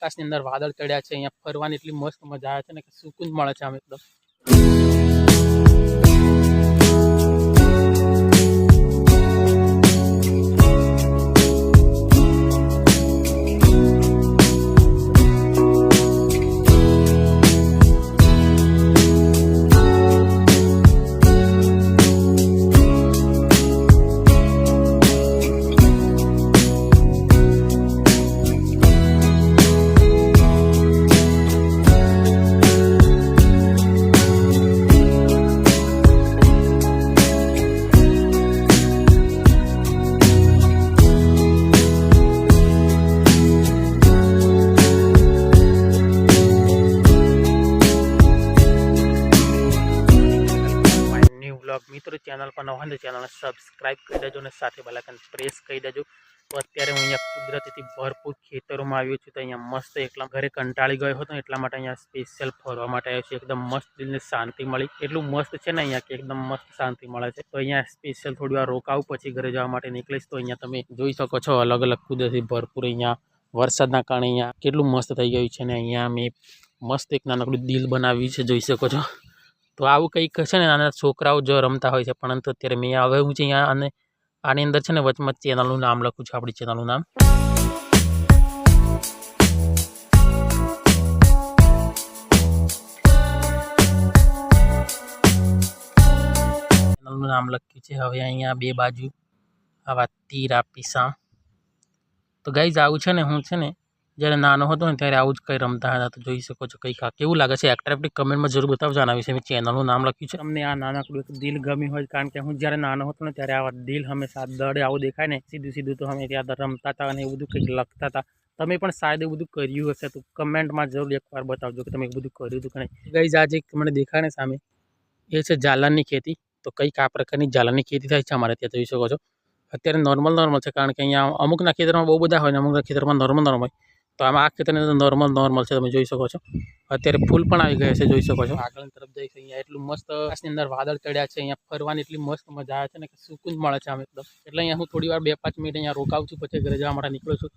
આકાશની અંદર વાદળ ચડ્યા છે। અહીંયા ફરવાની એટલી મસ્ત મજા આવે છે ને કે સુકૂન મળે છે આમ એકદમ। મિત્રો ચેનल पर नवा तो चैनल ने सब्सक्राइब कर देजो ने साथे बेल आइकन प्रेस कर देजो। तो अत्यारे हूँ अहींया कुदरती भरपूर खेतरों में आव्यो छुं। तो अहींया मस्त एकला घरे कंटाळी गयो हतो एटला माटे अहींया स्पेशियल फरवा माटे आव्यो छुं। एकदम मस्त दिलने शांति मळी एटલું मस्त छे ने अहींया के एकदम मस्त शांति मळे छे। तो अहींया स्पेशियल थोड़ी वार रोकाव पछी घरे जवा माटे निकळीश। तो अहींया तमे जोई शको छो अलग अलग कुदरती भरपूर अहींया वरसादना कारणे अहींया केटલું मस्त थई गयुं छे ने अहींया मे मस्त एक नानकડું दिल बनाव्યું છે જોઈ શકો છો। तो આવું કંઈક છે ને નાના છોકરાઓ જો રમતા હોય છે, પરંતુ અત્યારે મેં હવે હું છે અહીંયા અને આની અંદર છે ને વચમાં ચેનલનું નામ લખું છું, આપણી ચેનલનું નામ લખ્યું છે। હવે અહીંયા બે બાજુ આવા તીર આપીશા। તો ગાઈઝ આવું છે ને હું છે ને જ્યારે નાનો હતો ને ત્યારે આવું જ કંઈ રમતા હતા। તો જોઈ શકો છો કંઈક કેવું લાગે છે એટ્રેક્ટિવ કમેન્ટમાં જરૂર બતાવજો। આના વિશે મેં ચેનલનું નામ લખ્યું છે। તમને આ નાનકડું એક દિલ ગમ્યું હોય, કારણ કે હું જ્યારે નાનો હતો ને ત્યારે આવા દિલ હંમેશા દડે આવું દેખાય ને સીધું સીધું તો અમે ત્યાં રમતા હતા અને એવું બધું કંઈક લખતા હતા। તમે પણ શાયદ એવું બધું કર્યું હશે તો કમેન્ટમાં જરૂર એકવાર બતાવજો કે તમે એવું બધું કર્યું હતું કે નહીં। ગાઈઝ આજે મને દેખાય ને સામે એ છે જાલરની ખેતી। તો કંઈક આ પ્રકારની જાલરની ખેતી થાય છે અમારે ત્યાં, જોઈ શકો છો। અત્યારે નોર્મલ છે, કારણ કે અહીંયા અમુકના ખેતરમાં બહુ બધા હોય ને અમુકના ખેતરમાં નોર્મલ હોય। तो आम आ खेतर नॉर्मल है, તમે જોઈ શકો છો। અત્યારે ફૂલ પણ આવી ગયા છે, જોઈ શકો છો। આગળની તરફ જઈશ અહીંયા એટલું મસ્ત આકાશની અંદર વાદળ ચડ્યા છે। અહીંયા ફરવાની એટલી મસ્ત મજા આવે છે ને કે સુકૂન મળે છે આમ એકદમ। એટલે અહીંયા હું થોડી વાર 2-5 મિનિટ અહીંયા રોકાવું છું, પછી ઘરે જવા માટે નીકળું છું।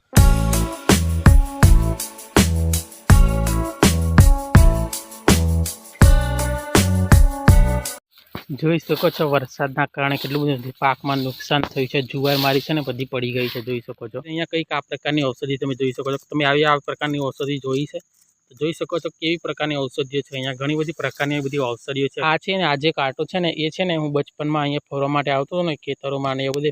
જોઈ શકો છો વરસાદના કારણે કેટલું બધું પાકમાં નુકસાન થયું છે। જુવાર મારી છે ને બધી પડી ગઈ છે, જોઈ શકો છો। અહીંયા કંઈક આ પ્રકારની ઔષધિ તમે જોઈ શકો છો। તમે આ પ્રકારની ઔષધિ જોઈ છે તો જોઈ શકો છો કેવી પ્રકારની ઔષધિઓ છે। અહીંયા ઘણી બધી પ્રકારની બધી ઔષધિઓ છે। આ છે ને આ જે કાંટો છે ને એ છે ને હું બચપનમાં અહીંયા ફરવા માટે આવતો હતો ને ખેતરોમાં ને એ બધે,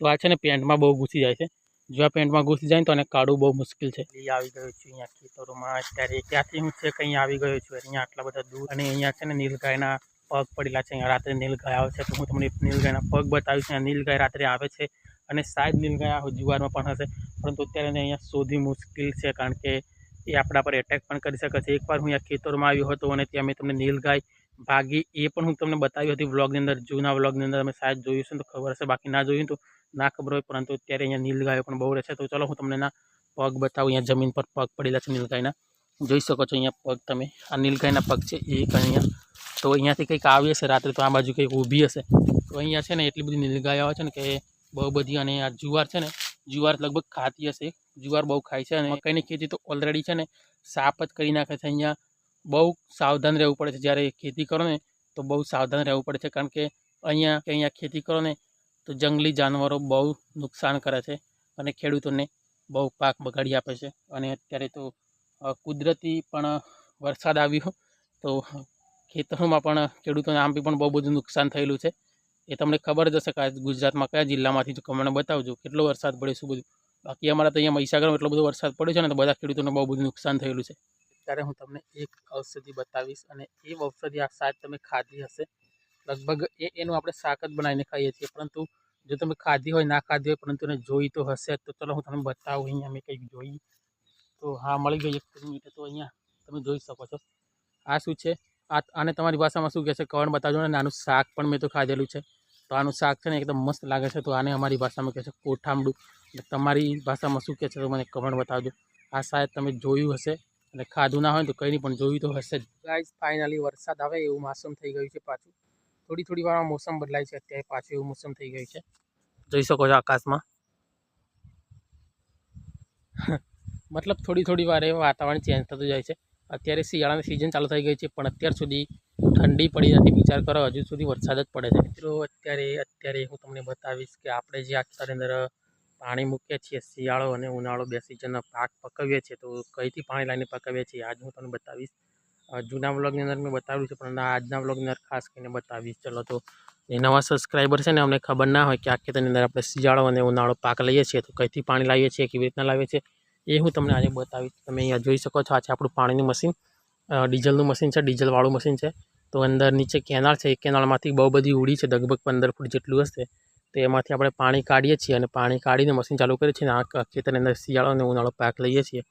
તો આ છે ને પેન્ટમાં બહુ ઘૂસી જાય છે। જો આ પેન્ટમાં ઘૂસી જાય ને તો એને કાઢવું બહુ મુશ્કેલ છે। આવી ગયો છું અહીંયા ખેતરોમાં અત્યારે। ત્યાંથી હું છે કંઈ આવી ગયો છું અહીંયા આટલા બધા દૂર, અને અહીંયા છે ને નીલગાયના પગ પડેલા છે। અહીંયા રાત્રે નીલગાય આવે છે, તો હું તમને નીલગાયના પગ બતાવીશ। નીલગાય રાત્રે આવે છે અને શાયદ નીલગાય જુવારમાં પણ હશે, પરંતુ અત્યારે અહીંયા શોધવી મુશ્કેલ છે, કારણ કે એ આપણા પર એટેક પણ કરી શકે છે। એકવાર હું અહીંયા ખેતરમાં આવ્યો હતો અને ત્યાં મેં તમને નીલગાય ભાગી એ પણ હું તમને બતાવી હતી વ્લોગની અંદર, જૂના વ્લોગની અંદર તમે શાયદ જોયું છે તો ખબર હશે, બાકી ના જોયું તો ના ખબર હોય। પરંતુ અત્યારે અહીંયા નીલગાયો પણ બહુ રહે છે। તો ચલો હું તમને એના પગ બતાવું। અહીંયા જમીન પર પગ પડેલા છે નીલગાયના, જોઈ શકો છો। અહીંયા પગ તમે આ નીલગાયના પગ છે એક અહીંયા। તો અહીંયાથી કંઈક આવી હશે રાત્રે, તો આ બાજુ કંઈક ઊભી હશે। તો અહીંયા છે ને એટલી બધી નીલગાય આવે છે ને કે બહુ બધી। અને આ જુવાર છે ને જુવાર લગભગ ખાતી હશે, જુવાર બહુ ખાય છે। અને મકાઈની ખેતી તો ઓલરેડી છે ને સાપ જ કરી નાખે છે। અહીંયા બહુ સાવધાન રહેવું પડે છે જ્યારે ખેતી કરો ને, તો બહુ સાવધાન રહેવું પડે છે, કારણ કે અહીંયા ખેતી કરો ને તો જંગલી જાનવરો બહુ નુકસાન કરે છે અને ખેડૂતોને બહુ પાક બગાડી આપે છે। અને અત્યારે તો કુદરતી પણ વરસાદ આવ્યો તો ખેતરોમાં પણ ખેડૂતોને આમ પણ બહુ બધું નુકસાન થયેલું છે। એ તમને ખબર જ હશે કે ગુજરાતમાં કયા જિલ્લામાંથી તો કમેન્ટ બતાવજો કેટલો વરસાદ પડ્યો શું બધું। બાકી અમારા તો અહીંયા મહીસાગરમાં એટલો બધો વરસાદ પડ્યો છે ને, તો બધા ખેડૂતોને બહુ બધું નુકસાન થયેલું છે। ત્યારે હું તમને એક ઔષધિ બતાવીશ, અને એ ઔષધિ આ શાયદ તમે ખાધી હશે લગભગ। એનું આપણે શાક જ બનાવીને ખાઈએ છીએ, પરંતુ જો તમે ખાધી હોય ના ખાધી હોય પરંતુ એને જોઈ તો હશે। તો ચલો હું તમને બતાવું। અહીંયા મેં કંઈક જોઈ તો હા મળી ગઈ 1 મિનિટ। તો અહીંયા તમે જોઈ શકો છો આ શું છે, આને તમારી ભાષામાં શું કહે છે કમેન્ટ બતાવજો ને। આનું શાક પણ મેં તો ખાધેલું છે। તો આનું શાક છે ને એકદમ મસ્ત લાગે છે। તો આને અમારી ભાષામાં કહે છે કોઠામડું। તમારી ભાષામાં શું કહે છે તો મને કમેન્ટ બતાવજો। આ શાયદ તમે જોયું હશે, અને ખાધું ના હોય તો કંઈ નહીં પણ જોયું તો હશે જ। ગાઈઝ ફાઇનલી વરસાદ આવે એવું મોસમ થઈ ગયું છે પાછું। થોડી વારમાં મોસમ બદલાય છે, અત્યારે પાછું એવું મોસમ થઈ ગયું છે, જોઈ શકો છો આકાશમાં। મતલબ થોડી વારે વાતાવરણ ચેન્જ થતું જાય છે। અત્યારે શિયાળાની સિઝન ચાલુ થઈ ગઈ છે પણ અત્યાર સુધી ઠંડી પડી નથી। વિચાર કરો હજુ સુધી વરસાદ જ પડે છે। મિત્રો અત્યારે હું તમને બતાવીશ કે આપણે જે આ ખેતરની અંદર પાણી મૂકીએ છીએ શિયાળો અને ઉનાળો બે સિઝનના પાક પકવીએ છીએ તો કઈથી પાણી લાવીને પકવીએ છીએ આજ હું તમને બતાવીશ। જૂના વ્લોગની અંદર મેં બતાવ્યું છે પણ આજના વ્લોગની અંદર ખાસ કરીને બતાવીશ। ચલો તો એ નવા સબસ્ક્રાઈબર છે ને અમને ખબર ના હોય કે આ ખેતરની અંદર આપણે શિયાળો અને ઉનાળો પાક લઈએ છીએ તો કઈથી પાણી લાવીએ છીએ કેવી રીતના લાવીએ છીએ એ હું તમને આજે બતાવીશ। તમે અહીંયા જોઈ શકો છો આ છે આપણું પાણીનું મશીન, ડીઝલનું મશીન છે, ડીઝલવાળું મશીન છે। તો અંદર નીચે કેનાલ છે, એ કેનાલમાંથી બહુ બધી ઉડી છે, લગભગ 15 ફૂટ જેટલું હશે। તો એમાંથી આપણે પાણી કાઢીએ છીએ અને પાણી કાઢીને મશીન ચાલુ કરીએ છીએ અને આ ખેતરની અંદર શિયાળો અને ઉનાળો પાક લઈએ છીએ।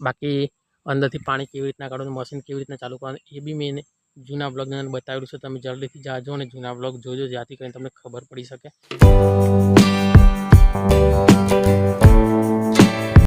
બાકી અંદરથી પાણી કેવી રીતના કાઢવાનું, મશીન કેવી રીતના ચાલુ કરવાનું એ બી મેં જૂના બ્લોગની અંદર બતાવેલું છે। તમે જલ્દીથી જાજો અને જૂના બ્લોગ જોજો જેથી કરીને તમને ખબર પડી શકે।